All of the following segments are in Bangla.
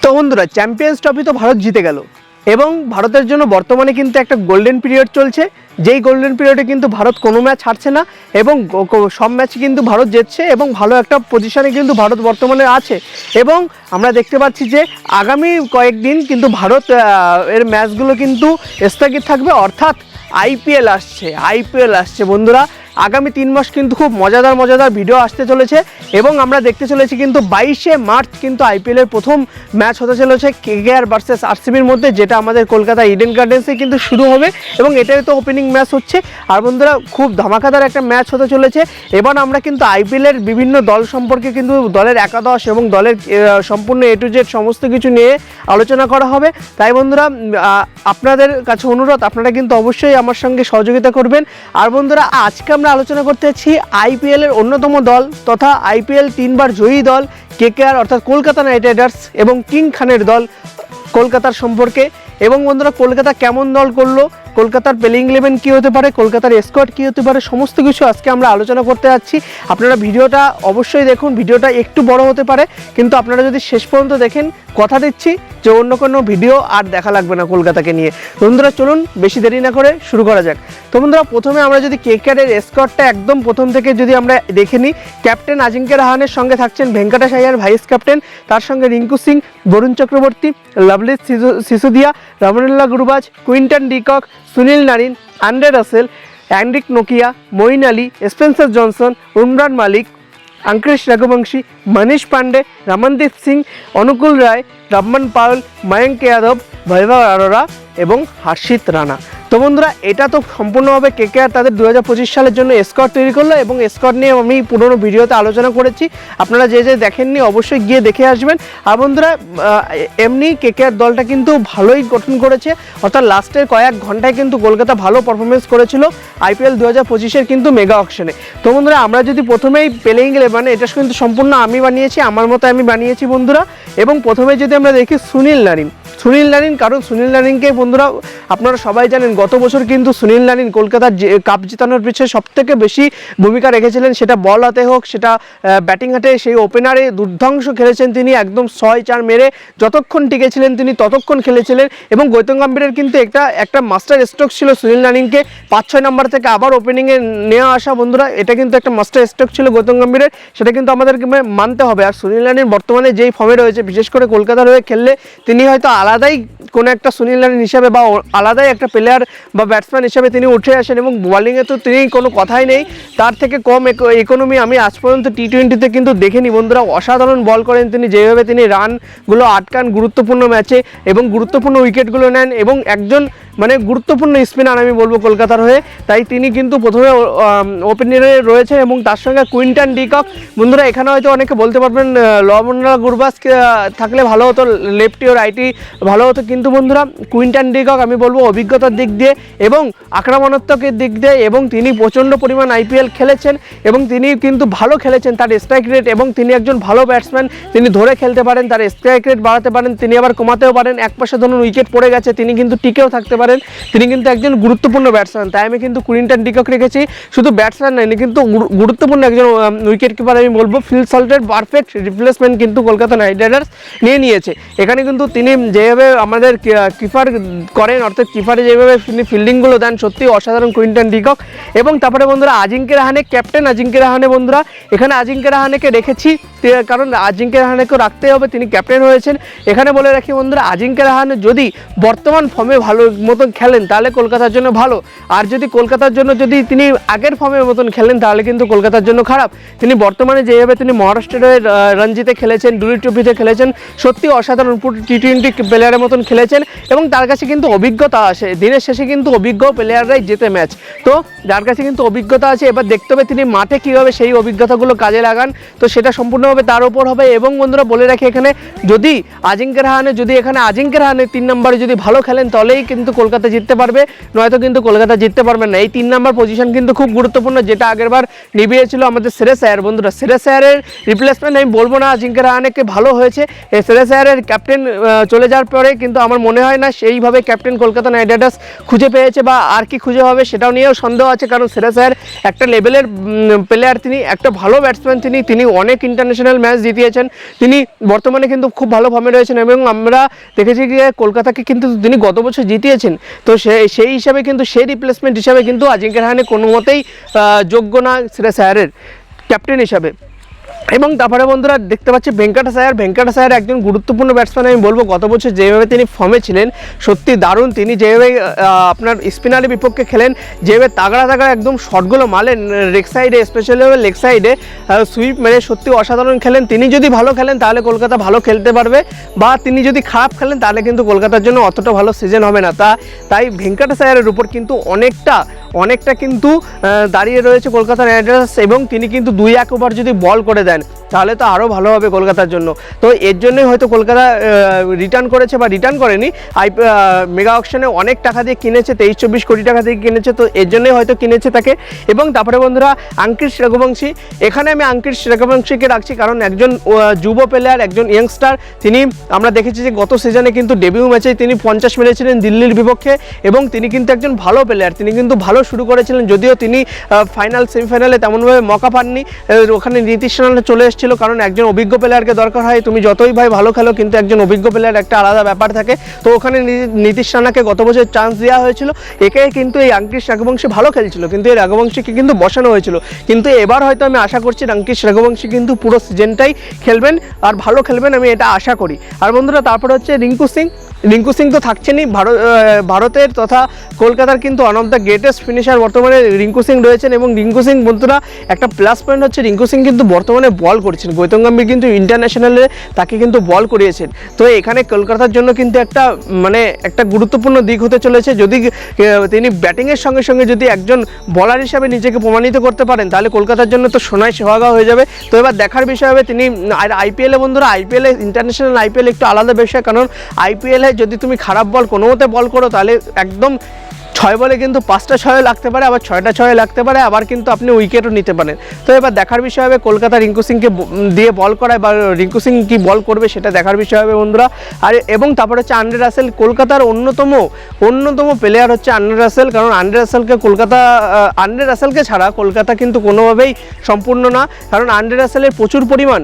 তো বন্ধুরা চ্যাম্পিয়ন্স ট্রফি তো ভারত জিতে গেল এবং ভারতের জন্য বর্তমানে কিন্তু একটা গোল্ডেন পিরিয়ড চলছে। যেই গোল্ডেন পিরিয়ডে কিন্তু ভারত কোনো ম্যাচ হারছে না এবং সব ম্যাচ কিন্তু ভারত জিতছে এবং ভালো একটা পজিশনে কিন্তু ভারত বর্তমানে আছে। এবং আমরা দেখতে পাচ্ছি যে আগামী কয়েকদিন কিন্তু ভারত এর ম্যাচগুলো কিন্তু স্থগিত থাকবে, অর্থাৎ আইপিএল আসছে বন্ধুরা। আগামী 3 মাস কিন্তু খুব মজাদার ভিডিও আসতে চলেছে এবং আমরা দেখতে চলেছি কিন্তু 22শে মার্চ কিন্তু আইপিএলের প্রথম ম্যাচ হতে চলেছে কেকেআর ভার্সেস আরসিবির মধ্যে, যেটা আমাদের কলকাতা ইডেন গার্ডেন্সে কিন্তু শুরু হবে এবং এটাই তো ওপেনিং ম্যাচ হচ্ছে। আর বন্ধুরা খুব ধামাকাদার একটা ম্যাচ হতে চলেছে। এবার আমরা কিন্তু আইপিএলের বিভিন্ন দল সম্পর্কে কিন্তু দলের একাদশ এবং দলের সম্পূর্ণ A to Z সমস্ত কিছু নিয়ে আলোচনা করা হবে। তাই বন্ধুরা আপনাদের কাছে অনুরোধ, আপনারা কিন্তু অবশ্যই আমার সঙ্গে সহযোগিতা করবেন। আর বন্ধুরা আজকে আমরা আলোচনা করতে যাচ্ছি আইপিএলের অন্যতম দল তথা আইপিএল 3 বার জয়ী দল কেকেআর অর্থাৎ কলকাতা নাইট রাইডার্স এবং কিং খানের দল কলকাতার সম্পর্কে। এবং বন্ধুরা কলকাতা কেমন দল করলো, কলকাতার প্লেইং 11 কী হতে পারে, কলকাতার স্কোয়াড কী হতে পারে, সমস্ত কিছু আজকে আমরা আলোচনা করতে যাচ্ছি। আপনারা ভিডিওটা অবশ্যই দেখুন। ভিডিওটা একটু বড় হতে পারে কিন্তু আপনারা যদি শেষ পর্যন্ত দেখেন কথা দিচ্ছি যে অন্য কোনো ভিডিও আর দেখা লাগবে না কলকাতাকে নিয়ে। বন্ধুরা চলুন বেশি দেরি না করে শুরু করা যাক। তো বন্ধুরা প্রথমে আমরা যদি কেকেআরের স্কোয়াডটা একদম প্রথম থেকে যদি আমরা দেখে নিই, ক্যাপ্টেন আজিঙ্ক্য রাহানের সঙ্গে থাকছেন ভেঙ্কটেশ আইয়ার ভাইস ক্যাপ্টেন, তার সঙ্গে Rinku Singh, Varun Chakravarthy, Luvnith Sisodia, Rahmanullah Gurbaz, Quinton de Kock, Sunil Narine, Andre Russell, Anrich নোকিয়া, Moeen Ali, Spencer Johnson, Umran Malik, Ankush Raghuvanshi, Manish Pandey, Ramandeep Singh, Anukul Roy, Raman पाउल, मयंक यादव, वैभव अरोरा এবং হর্ষিত রানা। তো বন্ধুরা এটা তো সম্পূর্ণভাবে কেকেআর তাদের 2025 সালের জন্য স্কোয়াড তৈরি করলো এবং স্কোয়াড নিয়ে আমি পুরোনো ভিডিওতে আলোচনা করেছি। আপনারা যে দেখেননি অবশ্যই গিয়ে দেখে আসবেন। আর বন্ধুরা এমনি কেকেআর দলটা কিন্তু ভালোই গঠন করেছে, অর্থাৎ লাস্টের কয়েক ঘন্টায় কিন্তু কলকাতা ভালো পারফরমেন্স করেছিল আইপিএল 2025-এর কিন্তু মেগা অকশনে। তো বন্ধুরা আমরা যদি প্রথমেই প্লেইং 11 এটা কিন্তু সম্পূর্ণ আমি বানিয়েছি, আমার মতো আমি বানিয়েছি বন্ধুরা। এবং প্রথমে যদি আমরা দেখি সুনীল নারিন, কারণ সুনীল নারিনকে বন্ধুরা আপনারা সবাই জানেন গত বছর কিন্তু সুনীল নারিন কলকাতার কাপ জেতানোর পিছনে সবথেকে বেশি ভূমিকা রেখেছিলেন, সেটা বল হাতে হোক সেটা ব্যাটিং হাতে। সেই ওপেনারে দুর্ধংস খেলেছেন তিনি, একদম 6-4 মেরে যতক্ষণ টিকেছিলেন তিনি ততক্ষণ খেলেছিলেন। এবং গৌতম গম্ভীরের কিন্তু একটা মাস্টার স্ট্রোক ছিল সুনীল নারিনকে 5-6 নম্বর থেকে আবার ওপেনিংয়ে নেওয়া আসা। বন্ধুরা এটা কিন্তু একটা মাস্টার স্ট্রোক ছিল গৌতম গম্ভীরের, সেটা কিন্তু আমাদেরকে মানতে হবে। আর সুনীল নারিন বর্তমানে যেই ফর্মে রয়েছে, বিশেষ করে কলকাতার হয়ে খেললে তিনি হয়তো আলাদাই কোনো একটা সুনীল নারিন হিসাবে বা আলাদাই একটা প্লেয়ার বা ব্যাটসম্যান হিসাবে তিনি উঠে আসেন। এবং বোলিংয়ে তো তিনি কোনো কথাই নেই, তার থেকে কম ইকোনমি আমি আজ পর্যন্ত টি20-তে কিন্তু দেখিনি বন্ধুরা। অসাধারণ বল করেন তিনি, যেভাবে তিনি রানগুলো আটকান গুরুত্বপূর্ণ ম্যাচে এবং গুরুত্বপূর্ণ উইকেটগুলো নেন এবং একজন গুরুত্বপূর্ণ স্পিনার আমি বলবো কলকাতার হয়ে। তাই তিনি কিন্তু প্রথমে ওপেনারে রয়েছেন এবং তার সঙ্গে কুইন্টন ডিকক। বন্ধুরা এখানে হয়তো অনেকে বলতে পারবেন রমনুল্লাহ গুরবাজ থাকলে ভালো হতো, লেফটি ও রাইটি ভালো হতো, কিন্তু বন্ধুরা কুইন্টন ডিকক আমি বলবো অভিজ্ঞতার দিক দিয়ে এবং আক্রমণাত্মকের দিক দিয়ে এবং তিনি প্রচণ্ড পরিমাণ আইপিএল খেলেছেন এবং তিনি কিন্তু ভালো খেলেছেন। তার স্ট্রাইক রেট এবং তিনি একজন ভালো ব্যাটসম্যান, তিনি ধরে খেলতে পারেন, তার স্ট্রাইক রেট বাড়াতে পারেন, তিনি আবার কমাতেও পারেন। এক পাশে ধরুন উইকেট পড়ে গেছে তিনি কিন্তু টিকেও থাকতে পারেন, তিনি কিন্তু একজন গুরুত্বপূর্ণ ব্যাটসম্যান। তাই আমি কিন্তু কুইন্টন ডিকক রেখেছি। শুধু ব্যাটসম্যান নয়, কিন্তু গুরুত্বপূর্ণ একজন উইকেট কিপার আমি বলবো। ফিল সল্টের পারফেক্ট রিপ্লেসমেন্ট কিন্তু কলকাতা নাইট রাইডার্স নিয়েছে। এখানে কিন্তু তিনি যেভাবে আমাদের কিপার করেন, অর্থাৎ কিপারে যেভাবে তিনি ফিল্ডিংগুলো দেন সত্যি অসাধারণ কুইন্টন ডিকক। এবং তারপরে বন্ধুরা আজিঙ্ক্য রাহানে, ক্যাপ্টেন আজিঙ্ক্য রাহানে। বন্ধুরা এখানে আজিঙ্ক্য রাহানেকে রেখেছি কারণ আজিঙ্ক্য রাহানেকেও রাখতেই হবে, তিনি ক্যাপ্টেন হয়েছেন। এখানে বলে রাখি বন্ধুরা আজিঙ্ক্য রাহানে যদি বর্তমান ফর্মে ভালো মতন খেলেন তাহলে কলকাতার জন্য ভালো, আর যদি কলকাতার জন্য যদি তিনি আগের ফর্মের মতন খেলেন তাহলে কিন্তু কলকাতার জন্য খারাপ। তিনি বর্তমানে যেভাবে তিনি মহারাষ্ট্রের হয়ে রঞ্জিতে খেলেছেন, ডুলি ট্রফিতে খেলেছেন, সত্যি অসাধারণ টি20 প্লেয়ারের মতন খেলেছেন এবং তার কাছে কিন্তু অভিজ্ঞতা আসে। দিনের শেষে কিন্তু অভিজ্ঞ প্লেয়াররাই জেতে ম্যাচ। তো যার কাছে কিন্তু অভিজ্ঞতা আছে, এবার দেখতে হবে তিনি মাঠে কীভাবে সেই অভিজ্ঞতাগুলো কাজে লাগান, তো সেটা সম্পূর্ণভাবে তার উপর হবে। এবং বন্ধুরা বলে রাখি এখানে যদি আজিঙ্ক্য রাহানে 3 নম্বরে যদি ভালো খেলেন তাহলেই কিন্তু কলকাতা জিততে পারবে, নয়তো কিন্তু কলকাতা জিততে পারবে না। এই 3 নম্বর পজিশন কিন্তু খুব গুরুত্বপূর্ণ, যেটা আগেরবার নিভিয়েছিল আমাদের শ্রেয়স আয়ার। বন্ধুরা শ্রেয়স আয়ারের রিপ্লেসমেন্ট আমি বলবো না অজিঙ্ক্য রাহানেকে, ভালো হয়েছে। এই শ্রেয়স আয়ারের ক্যাপ্টেন চলে যাওয়ার পরে কিন্তু আমার মনে হয় না সেইভাবে ক্যাপ্টেন কলকাতা নাইট রাইডার্স খুঁজে পেয়েছে, বা আর কি খুঁজে হবে সেটাও নিয়েও সন্দেহ আছে। কারণ শ্রেয়স আয়ার একটা লেভেলের প্লেয়ার, তিনি একটা ভালো ব্যাটসম্যান, তিনি অনেক ইন্টারন্যাশনাল ম্যাচ জিতিয়েছেন, তিনি বর্তমানে কিন্তু খুব ভালো ফর্মে রয়েছেন। এবং আমরা দেখেছি যে কলকাতাকে কিন্তু তিনি গত বছর জিতিয়েছেন। তো সেই হিসাবে কিন্তু সেই রিপ্লেসমেন্ট হিসাবে কিন্তু অজিঙ্ক্য রাহানে কোনো মতেই যোগ্য না শ্রেয়স আয়ারের ক্যাপ্টেন হিসাবে। এবং তারপরে বন্ধুরা দেখতে পাচ্ছি ভেঙ্কটেশ আয়ার একজন গুরুত্বপূর্ণ ব্যাটসম্যান আমি বলবো। গত বছর যেভাবে তিনি ফর্মে ছিলেন সত্যি দারুণ, তিনি যেভাবে আপনার স্পিনারের বিপক্ষে খেলেন, যেভাবে তাগড়া একদম শটগুলো মারেন লেগ সাইডে, স্পেশালি লেগ সাইডে সুইপ মেরে সত্যি অসাধারণ খেলেন। তিনি যদি ভালো খেলেন তাহলে কলকাতা ভালো খেলতে পারবে, বা তিনি যদি খারাপ খেলেন তাহলে কিন্তু কলকাতার জন্য অতটা ভালো সিজন হবে না। তাই ভেঙ্কটেশ আয়ারের উপর কিন্তু অনেকটা কিন্তু দাঁড়িয়ে রয়েছে কলকাতা নাইট রাইডার্স। এবং তিনি কিন্তু 2-1 ওভার যদি বল করে দেন তাহলে তো আরও ভালো হবে কলকাতার জন্য। তো এর জন্যই হয়তো কলকাতা রিটার্ন করেছে, বা রিটার্ন করেনি, মেগা অকশনে অনেক টাকা দিয়ে কিনেছে, 23-24 কোটি টাকা দিয়ে কিনেছে, তো এর জন্যই হয়তো কিনেছে তাকে। এবং তারপরে বন্ধুরা আঙ্কিশ রঘুবংশী, এখানে আমি আঙ্কিশ রঘুবংশীকে রাখছি কারণ একজন যুব প্লেয়ার, একজন ইয়ংস্টার। তিনি আমরা দেখেছি যে গত সিজনে কিন্তু ডেবিউ ম্যাচে তিনি 50 মেরেছিলেন দিল্লির বিপক্ষে, এবং তিনি কিন্তু একজন ভালো প্লেয়ার, তিনি কিন্তু ভালো শুরু করেছিলেন, যদিও তিনি ফাইনাল সেমিফাইনালে তেমনভাবে মৌকা পাননি, ওখানে নীতিশ রানা চলে এসেছিল। কারণ একজন অভিজ্ঞ প্লেয়ারকে দরকার হয়, তুমি যতই ভাই ভালো খেলো কিন্তু একজন অভিজ্ঞ প্লেয়ার একটা আলাদা ব্যাপার থাকে। তো ওখানে নীতিশ রানাকে গত বছর চান্স দেওয়া হয়েছিল, একে কিন্তু এই আঙ্কিশ রঘুবংশী ভালো খেলছিল, কিন্তু এই রঘুবংশীকে কিন্তু বসানো হয়েছিল। কিন্তু এবার হয়তো আমি আশা করছি আঙ্কিশ রঘুবংশী কিন্তু পুরো সিজনটাই খেলবেন আর ভালো খেলবেন, আমি এটা আশা করি। আর বন্ধুরা তারপরে হচ্ছে রিঙ্কু সিং তো থাকছেনই, ভারতের তথা কলকাতার কিন্তু one of the greatest finisher বর্তমানে রিঙ্কু সিং রয়েছেন। এবং রিঙ্কু সিং বন্ধুরা একটা প্লাস পয়েন্ট হচ্ছে রিঙ্কু সিং কিন্তু বর্তমানে বল করছেন, গৌতম গম্ভীর কিন্তু ইন্টারন্যাশনালে তাকে কিন্তু বল করিয়েছেন। তো এখানে কলকাতার জন্য কিন্তু একটা গুরুত্বপূর্ণ দিক হতে চলেছে, যদি তিনি ব্যাটিংয়ের সঙ্গে সঙ্গে যদি একজন বলার হিসাবে নিজেকে প্রমাণিত করতে পারেন তাহলে কলকাতার জন্য তো সোনায় সোহাগা হয়ে যাবে। তো এবার দেখার বিষয় হবে তিনি আইপিএলে, বন্ধুরা আইপিএলে, ইন্টারন্যাশনাল আইপিএল একটু আলাদা বিষয়, কারণ আইপিএলে যদি তুমি খারাপ বল কোনো মতে বল করো তাহলে একদম 6 বলে কিন্তু 5টা 6 লাগতে পারে, আবার 6টা 6 লাগতে পারে, আবার কিন্তু আপনি উইকেটও নিতে পারেন। তো এবার দেখার বিষয় হবে কলকাতা রিঙ্কু সিংকে দিয়ে বল করায়, বা রিঙ্কু সিং কি বল করবে সেটা দেখার বিষয় হবে বন্ধুরা। এবং তারপর হচ্ছে আন্দ্রে রাসেল, কলকাতার অন্যতম প্লেয়ার হচ্ছে আন্দ্রে রাসেল, কারণ আন্দ্রে রাসেলকে ছাড়া কলকাতা কিন্তু কোনোভাবেই সম্পূর্ণ না। কারণ আন্দ্রে রাসেলের প্রচুর পরিমাণ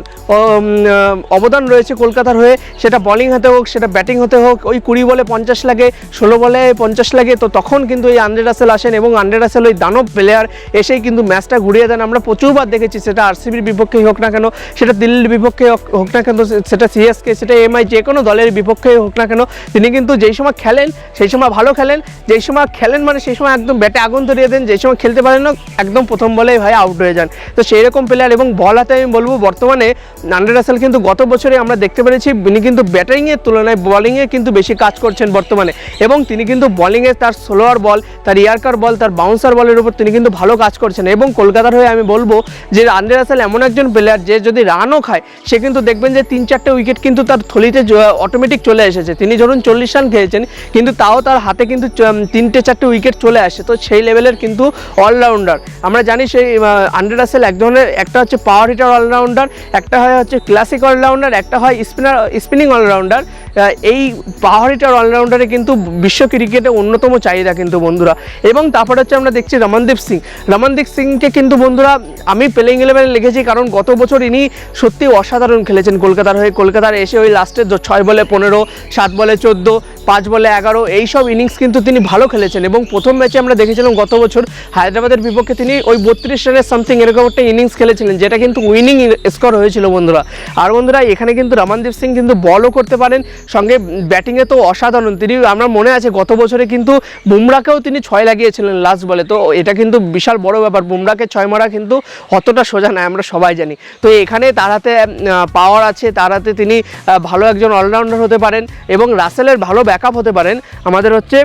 অবদান রয়েছে কলকাতার হয়ে, সেটা বলিং হতে হোক, সেটা ব্যাটিং হতে হোক। ওই 20 বলে 50 লাগে, 16 বলে 50 লাগে, তো তখন কিন্তু এই আন্দ্রে রাসেল আসেন, এবং আন্দ্রে রাসেল ওই দানব প্লেয়ার এসেই কিন্তু ম্যাচটা ঘুরিয়ে দেন। আমরা প্রচুরবার দেখেছি, সেটা আরসিবির বিপক্ষেই হোক না কেন, সেটা দিল্লির বিপক্ষে হোক না কেন, সেটা সিএসকে, সেটা এমআই, যে কোনো দলের বিপক্ষে হোক না কেন, তিনি কিন্তু যেই সময় খেলেন সেই সময় ভালো খেলেন, যেই সময় খেলেন সেই সময় একদম ব্যাটে আগুন ধরিয়ে দেন, যেই সময় খেলতে পারেন না একদম প্রথম বলেই ভাই আউট হয়ে যান। তো সেই রকম প্লেয়ার। এবং বল হাতে আমি বলবো বর্তমানে আন্দ্রে রাসেল কিন্তু গত বছরে আমরা দেখতে পেরেছি তিনি কিন্তু ব্যাটিংয়ের তুলনায় বলিংয়ে কিন্তু বেশি কাজ করছেন বর্তমানে, এবং তিনি কিন্তু বলিংয়ে তার স্লোয়ার বল, তার ইয়ার্কার বল, তার বাউন্সার বলের উপর তিনি কিন্তু ভালো কাজ করছেন। এবং কলকাতার হয়ে আমি বলবো যে আন্দ্রে রাসেল এমন একজন প্লেয়ার যে যদি রানও খায় সে কিন্তু দেখবেন যে 3-4টে উইকেট কিন্তু তার থলিতে অটোমেটিক চলে এসেছে। তিনি ধরুন 40 রান খেয়েছেন কিন্তু তাও তার হাতে কিন্তু 3-4টে উইকেট চলে আসে। তো সেই লেভেলের কিন্তু অলরাউন্ডার। আমরা জানি সেই আন্দ্রে রাসেল এক ধরনের, একটা হচ্ছে পাওয়ার হিটার অলরাউন্ডার, একটা হচ্ছে ক্লাসিক অলরাউন্ডার, একটা হয় স্পিনিং অলরাউন্ডার। এই পাওয়ার হিটার অলরাউন্ডারে কিন্তু বিশ্ব ক্রিকেটে অন্যতম চাহিদা কিন্তু বন্ধুরা। এবং তারপরে হচ্ছে আমরা দেখছি রমনদীপ সিংকে কিন্তু বন্ধুরা আমি প্লেইং 11-এ লিখেছি, কারণ গত বছর ইনি সত্যি অসাধারণ খেলেছেন কলকাতার হয়ে। কলকাতার এসে ওই লাস্টের 6 বলে 15, 7 বলে 14, 5 বলে 11 এইসব ইনিংস কিন্তু তিনি ভালো খেলেছেন। এবং প্রথম ম্যাচে আমরা দেখেছিলাম গত বছর হায়দ্রাবাদের বিপক্ষে তিনি ওই 32 রানের সামথিং এরকম একটা ইনিংস খেলেছিলেন, যেটা কিন্তু উইনিং স্কোর হয়েছিল বন্ধুরা। আর বন্ধুরা এখানে কিন্তু রমনদীপ সিং কিন্তু বলও করতে পারেন, সঙ্গে ব্যাটিংয়ে তো অসাধারণ। তিনি, আমার মনে আছে গত বছরে কিন্তু বুমরাকেও তিনি 6 লাগিয়েছিলেন লাস্ট বলে। তো এটা কিন্তু বিশাল বড় ব্যাপার, বুমরাকে 6 মারা কিন্তু অতটা সোজা নয়, আমরা সবাই জানি। তো এখানে তার হাতে পাওয়ার আছে, তার হাতে তিনি ভালো একজন অলরাউন্ডার হতে পারেন, এবং রাসেলের ভালো ব্যাকআপ হতে পারেন আমাদের হচ্ছে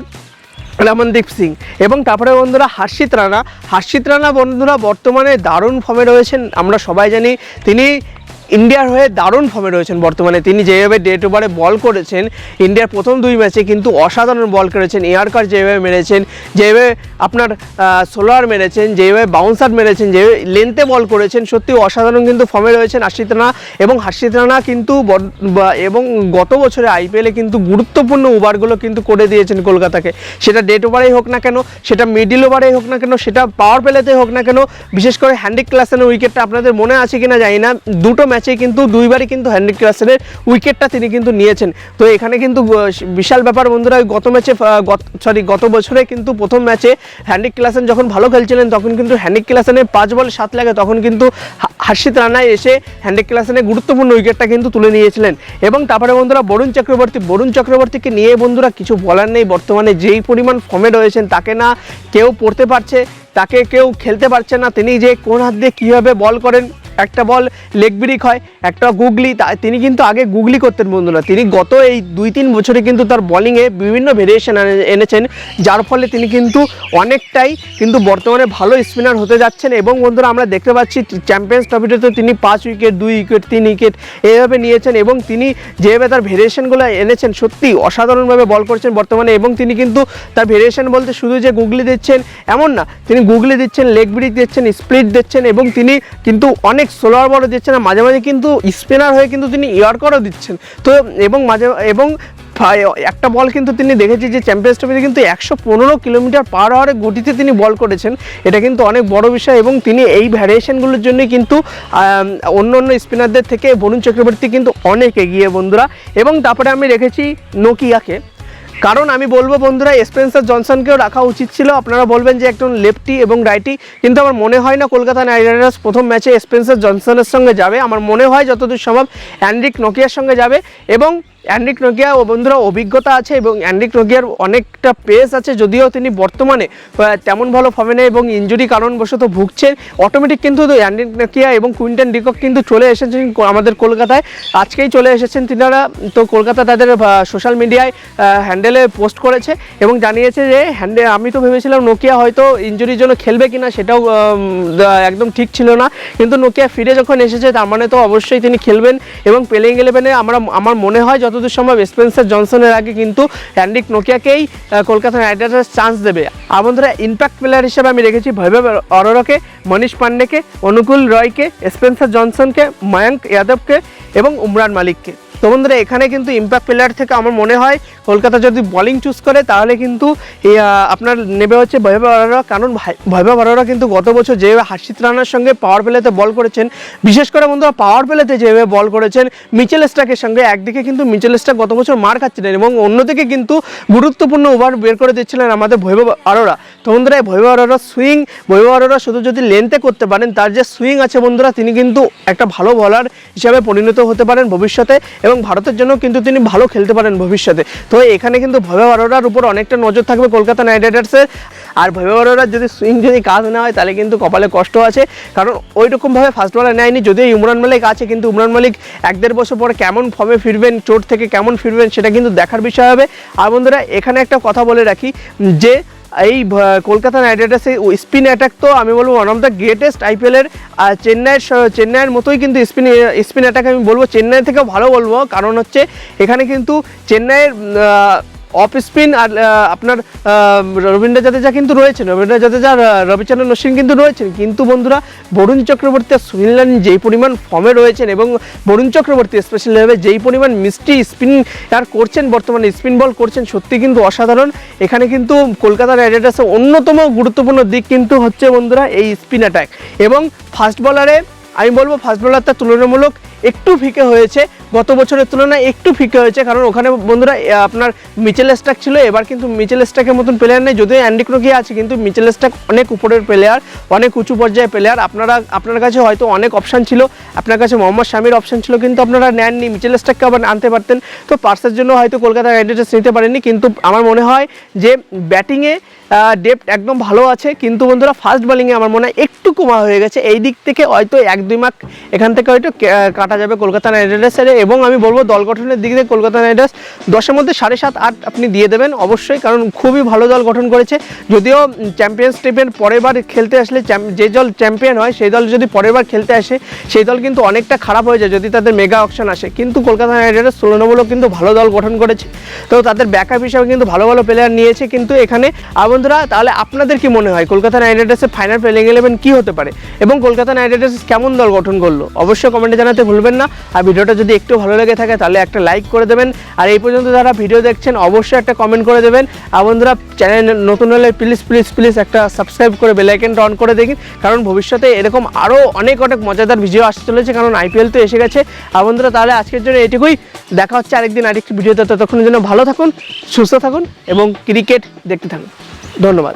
রমনদীপ সিং। এবং তারপরে বন্ধুরা হার্ষিত রানা বন্ধুরা বর্তমানে দারুণ ফর্মে রয়েছেন। আমরা সবাই জানি তিনি ইন্ডিয়ার হয়ে দারুণ ফর্মে রয়েছেন বর্তমানে। তিনি যেভাবে ডেট ওভারে বল করেছেন ইন্ডিয়ার প্রথম 2 ম্যাচে কিন্তু অসাধারণ বল করেছেন। এয়ারকার যেভাবে মেরেছেন, যেভাবে আপনার সোলার মেরেছেন, যেভাবে বাউন্সার মেরেছেন, যেভাবে লেন্থে বল করেছেন, সত্যি অসাধারণ কিন্তু ফর্মে রয়েছেন হার্ষিত রানা। এবং হার্ষিত রানা কিন্তু এবং গত বছরে আইপিএলে কিন্তু গুরুত্বপূর্ণ ওভারগুলো কিন্তু করে দিয়েছেন কলকাতাকে, সেটা ডেট ওভারেই হোক না কেন, সেটা মিডিল ওভারেই হোক না কেন, সেটা পাওয়ার প্লেতে হোক না কেন। বিশেষ করে হ্যান্ড্রিক ক্লাসেনের উইকেটটা আপনাদের মনে আছে কিনা জানি না, দুটো ম্যাচে কিন্তু 2বারই কিন্তু হ্যান্ড্রিক ক্লাসেনের উইকেটটা তিনি কিন্তু নিয়েছেন। তো এখানে কিন্তু বিশাল ব্যাপার বন্ধুরা। গত বছরে কিন্তু প্রথম ম্যাচে হ্যান্ড্রিক ক্লাসেন যখন ভালো খেলছিলেন তখন কিন্তু হ্যান্ড্রিক ক্লাসেনের 5 বলে 7 লাগে, তখন কিন্তু হার্ষিত রানা এসে হ্যান্ড্রিক ক্লাসেনের গুরুত্বপূর্ণ উইকেটটা কিন্তু তুলে নিয়েছিলেন। এবং তারপরে বন্ধুরা বরুণ চক্রবর্তীকে নিয়ে বন্ধুরা কিছু বলার নেই। বর্তমানে যেই পরিমাণ ফর্মে রয়েছেন তাকে না কেউ পড়তে পারছে, তাকে কেউ খেলতে পারছে না। তিনি যে কোন হাত দিয়ে কীভাবে বল করেন, একটা বল লেগ ব্রিক হয়, একটা গুগলি, তিনি কিন্তু আগে গুগলি করতেন বন্ধুরা। তিনি গত এই 2-3 বছরে কিন্তু তার বলিংয়ে বিভিন্ন ভেরিয়েশন এনেছেন, যার ফলে তিনি কিন্তু অনেকটাই কিন্তু বর্তমানে ভালো স্পিনার হতে যাচ্ছেন। এবং বন্ধুরা আমরা দেখতে পাচ্ছি চ্যাম্পিয়ন্স ট্রফিতে তো তিনি 5 উইকেট, 2 উইকেট, 3 উইকেট এইভাবে নিয়েছেন। এবং তিনি যেভাবে তার ভেরিয়েশনগুলো এনেছেন সত্যি অসাধারণভাবে বল করছেন বর্তমানে। এবং তিনি কিন্তু তার ভেরিয়েশন বলতে শুধু যে গুগলি দিচ্ছেন এমন না, তিনি গুগলি দিচ্ছেন, লেগ ব্রিক দিচ্ছেন, স্প্লিট দিচ্ছেন, এবং তিনি কিন্তু অনেক সোলার বলও দিচ্ছেন না, মাঝে মাঝে কিন্তু স্পিনার হয়ে কিন্তু তিনি ইয়র্কারও দিচ্ছেন। তো এবং একটা বল কিন্তু তিনি দেখেছি যে চ্যাম্পিয়ন্স ট্রফিতে কিন্তু 115 কিলোমিটার পার আওয়ারে গতিতে তিনি বল করেছেন, এটা কিন্তু অনেক বড় বিষয়। এবং তিনি এই ভ্যারিয়েশনগুলোর জন্যই কিন্তু অন্য স্পিনারদের থেকে বরুণ চক্রবর্তী কিন্তু অনেক এগিয়ে বন্ধুরা। এবং তারপরে আমি রেখেছি নোকিয়াকে, কারণ আমি বলবো বন্ধুরা স্পেন্সার জনসনকেও রাখা উচিত ছিল। আপনারা বলবেন যে একজন লেফটি এবং রাইটি, কিন্তু আমার মনে হয় না কলকাতা নাইট রাইডার্স প্রথম ম্যাচে স্পেন্সার জনসনের সঙ্গে যাবে। আমার মনে হয় যতদূর সম্ভব অ্যান্ড্রিক নোকিয়ার সঙ্গে যাবে। এবং অ্যান্ড্রিক নোকিয়া বন্ধুরা অভিজ্ঞতা আছে এবং অ্যান্ড্রিক নোকিয়ার অনেকটা পেস আছে, যদিও তিনি বর্তমানে তেমন ভালো ফর্মে নেই এবং ইনজুরি কারণবশত ভুগছেন। অটোমেটিক কিন্তু অ্যান্ড্রিক নোকিয়া এবং কুইন্টন ডিকক কিন্তু চলে এসেছেন আমাদের কলকাতায়, আজকেই চলে এসেছেন তিনারা। তো কলকাতা তাদের সোশ্যাল মিডিয়ায় হ্যান্ডেলে পোস্ট করেছে এবং জানিয়েছে যে আমি তো ভেবেছিলাম নোকিয়া হয়তো ইনজুরির জন্য খেলবে কিনা, সেটাও একদম ঠিক ছিল না, কিন্তু নোকিয়া ফিরে যখন এসেছে তার মানে তো অবশ্যই তিনি খেলবেন। এবং প্লেইং 11-এ আমার মনে হয় যতদূর সম্ভব স্পেন্সার জনসনের আগে কিন্তু অ্যান্ড্রিক নোকিয়াকেই কলকাতা নাইট রাইডার্স চান্স দেবে। আর বন্ধুরা ইম্প্যাক্ট প্লেয়ার হিসেবে আমি রেখেছি বৈভব অরোরাকে, মনীষ পান্ডেকে, অনুকূল রয়কে, স্পেন্সার জনসনকে, ময়ঙ্ক যাদবকে এবং উমরান মালিককে। তো বন্ধুরা এখানে কিন্তু ইম্প্যাক্ট প্লেয়ার থেকে আমার মনে হয় কলকাতা যদি বোলিং চুজ করে তাহলে কিন্তু আপনার নেবে হচ্ছে বৈভব অরোরা। কারণ বৈভব অরোরা কিন্তু গত বছর যেভাবে হার্ষিত রানার সঙ্গে পাওয়ার প্লেতে বল করেছেন, বিশেষ করে বন্ধুরা পাওয়ার প্লেতে যেভাবে বল করেছেন মিচেল স্টার্কের সঙ্গে, একদিকে কিন্তু মিচেল স্টার্ক গত বছর মার খাচ্ছিলেন এবং অন্যদিকে কিন্তু গুরুত্বপূর্ণ ওভার বের করে দিচ্ছিলেন আমাদের বৈভব অরোরা। তো বন্ধুরা বৈভব অরোরা শুধু যদি লেন্থে করতে পারেন, তার যে সুইং আছে বন্ধুরা, তিনি কিন্তু একটা ভালো বলার হিসাবে পরিণত হতে পারেন ভবিষ্যতে এবং ভারতের জন্য কিন্তু তিনি ভালো খেলতে পারেন ভবিষ্যতে। তো এখানে কিন্তু বৈভব অরোরার উপর অনেকটা নজর থাকবে কলকাতা নাইট রাইডার্সের। আর বৈভব অরোরার যদি সুইং যদি কাজ না হয় তাহলে কিন্তু কপালে কষ্ট আছে, কারণ ওই রকমভাবে ফার্স্ট বলার নেয়নি। যদিও উমরান মালিক আছে, কিন্তু উমরান মালিক 1-1.5 বছর পরে কেমন ফর্মে ফিরবেন, চোট থেকে কেমন ফিরবেন সেটা কিন্তু দেখার বিষয় হবে। আর বন্ধুরা এখানে একটা কথা বলে রাখি যে এই কলকাতা নাইট রাইডার্সের স্পিন অ্যাটাক তো আমি বলবো ওয়ান অফ দ্য গ্রেটেস্ট আইপিএলের। আর চেন্নাইয়ের মতোই কিন্তু স্পিন অ্যাটাক আমি বলবো চেন্নাই থেকেও ভালো বলবো, কারণ হচ্ছে এখানে কিন্তু চেন্নাইয়ের অফ স্পিন আর আপনার রবীন্দ্র জাদেজা কিন্তু রয়েছেন, রবীন্দ্র জাদেজা আর রবিচন্দ্রন অশ্বিন কিন্তু রয়েছেন, কিন্তু বন্ধুরা বরুণ চক্রবর্তী আর সুনীল নারিন যেই পরিমাণ ফর্মে রয়েছেন এবং বরুণ চক্রবর্তী স্পেশালিভাবে যেই পরিমাণ মিষ্টি স্পিন আর করছেন, বর্তমানে স্পিন বল করছেন, সত্যি কিন্তু অসাধারণ। এখানে কিন্তু কলকাতা নাইট রাইডার্সের অন্যতম গুরুত্বপূর্ণ দিক কিন্তু হচ্ছে বন্ধুরা এই স্পিন অ্যাটাক। এবং ফাস্ট বলারে আমি বলবো ফাস্ট বলারটা তুলনামূলক একটু ফিকে হয়েছে, গত বছরের তুলনায় একটু ফিকে হয়েছে, কারণ ওখানে বন্ধুরা আপনার মিচেল স্টার্ক ছিল, এবার কিন্তু মিচেল স্টার্কের মতন প্লেয়ার নেই। যদিও অ্যান্ড্রিক নোকিয়া আছে, কিন্তু মিচেল স্টার্ক অনেক উপরের প্লেয়ার, অনেক উঁচু পর্যায়ের প্লেয়ার। আপনার কাছে হয়তো অনেক অপশান ছিল, আপনার কাছে মোহাম্মদ শামির অপশান ছিল, কিন্তু আপনারা নেননি, মিচেল স্টার্ককে আবার আনতে পারতেন। তো পার্সের জন্য হয়তো কলকাতা নাইট রাইডার্স নিতে পারেননি, কিন্তু আমার মনে হয় যে ব্যাটিংয়ে ডেপথ একদম ভালো আছে, কিন্তু বন্ধুরা ফাস্ট বোলিংয়ে আমার মনে হয় একটু কমা হয়ে গেছে। এই দিক থেকে হয়তো 1-2 মার্ক এখান থেকে হয়তো কাটা যাবে কলকাতা নাইট রাইডার্সের। এবং আমি বলবো দল গঠনের দিক দিয়ে কলকাতা নাইট রাইডার্স 10-এর মধ্যে 7.5, 8 আপনি দিয়ে দেবেন অবশ্যই, কারণ খুবই ভালো দল গঠন করেছে। যদিও চ্যাম্পিয়নশিপের পরের বার খেলতে আসলে যে দল চ্যাম্পিয়ন হয় সেই দল যদি পরের বার খেলতে আসে সেই দল কিন্তু অনেকটা খারাপ হয়ে যায় যদি তাদের মেগা অকশন আসে। কিন্তু কলকাতা নাইট রাইডার্স তুলনামূলক কিন্তু ভালো দল গঠন করেছে, তো তাদের ব্যাকআপ হিসাবে কিন্তু ভালো ভালো প্লেয়ার নিয়েছে কিন্তু এখানে। বন্ধুরা, তাহলে আপনাদের কি মনে হয় কলকাতা নাইট রাইডার্সের ফাইনাল প্লেইং 11 কি হতে পারে এবং কলকাতা নাইট রাইডার্স কেমন দল গঠন করলো অবশ্যই কমেন্টে জানাতে ভুলবেন না। আর ভিডিওটা যদি একটু ভালো লেগে থাকে তাহলে একটা লাইক করে দেবেন, আর এই পর্যন্ত যারা ভিডিও দেখছেন অবশ্যই একটা কমেন্ট করে দেবেন। আর বন্ধুরা, চ্যানেল নতুন হলে প্লিজ একটা সাবস্ক্রাইব করে বেল আইকনটা অন করে দেখুন, কারণ ভবিষ্যতে এরকম আরও অনেক মজাদার ভিডিও আসতে চলেছে, কারণ আইপিএল তো এসে গেছে। আর বন্ধুরা, তাহলে আজকের জন্য এটুকুই, দেখা হচ্ছে আরেকদিন আরেকটি ভিডিওতে। ততক্ষণের জন্য ভালো থাকুন, সুস্থ থাকুন এবং ক্রিকেট দেখতে থাকুন। ধন্যবাদ।